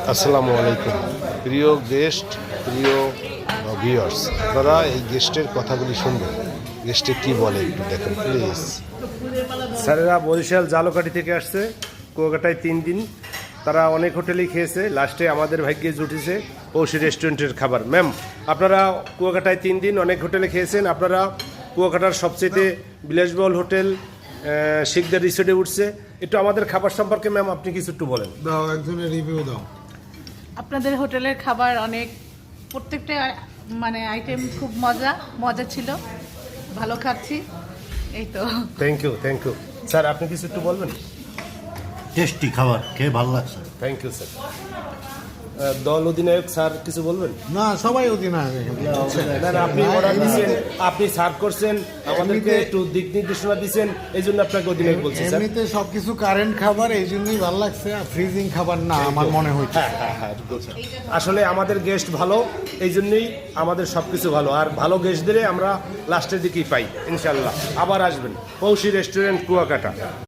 আসসালামু আলাইকুম প্রিয় গেস্ট, প্রিয় ভিউয়ার্স, আপনারা এই গেস্টের কথাগুলি শুনবেন। গেস্টে কি বলে একটু দেখেন প্লিজ। স্যারেরা বরিশাল জালকাঠি থেকে আসছে, কুয়াকাটায় 3 দিন। তারা অনেক হোটেলেই খেয়েছে, লাস্টে আমাদের ভাগ্যে জুটেছে পৌষি রেস্টুরেন্টের খাবার। ম্যাম, আপনারা কুয়াকাটায় 3 দিন অনেক হোটেলে খেয়েছেন, আপনারা কুয়াকাটার সবচেয়ে বিলাসবহুল হোটেল শিকদার রিসোর্টে উঠছে। একটু আমাদের খাবার সম্পর্কে ম্যাম আপনি কিছু একটু বলেন। দাও, একজনের রিভিউ দাও। আপনাদের হোটেলের খাবার অনেক, প্রত্যেকটা আইটেম খুব মজা ছিল, ভালো খাচ্ছি, এই তো। থ্যাংক ইউ স্যার, আপনি কিছু একটু বলবেন। টেস্টি খাবার খেয়ে ভালো লাগছে। Thank you sir. দল অধিনায়ক স্যার কিছু বলবেন। না, সবাই অধিনায়ক এখানে। না, আপনি অর্ডার দিচ্ছেন, আপনি সার্ভ করছেন, আমাদেরকে একটু দিক নির্দেশনা দিচ্ছেন, এই জন্য আপনাকে অধিনায়ক বলছি স্যার। এমনিতে সবকিছু কারেন্ট খাবার, এই জন্যই ভালো লাগছে। আর ফ্রিজিং খাবার না আমার মনে হচ্ছে। হ্যাঁ, আসলে আমাদের গেস্ট ভালো, এই জন্যই আমাদের সব কিছু ভালো। আর ভালো গেস্টদের আমরা লাস্টের দিকেই পাই। ইনশাল্লাহ আবার আসবেন পৌষি রেস্টুরেন্ট কুয়াকাটা।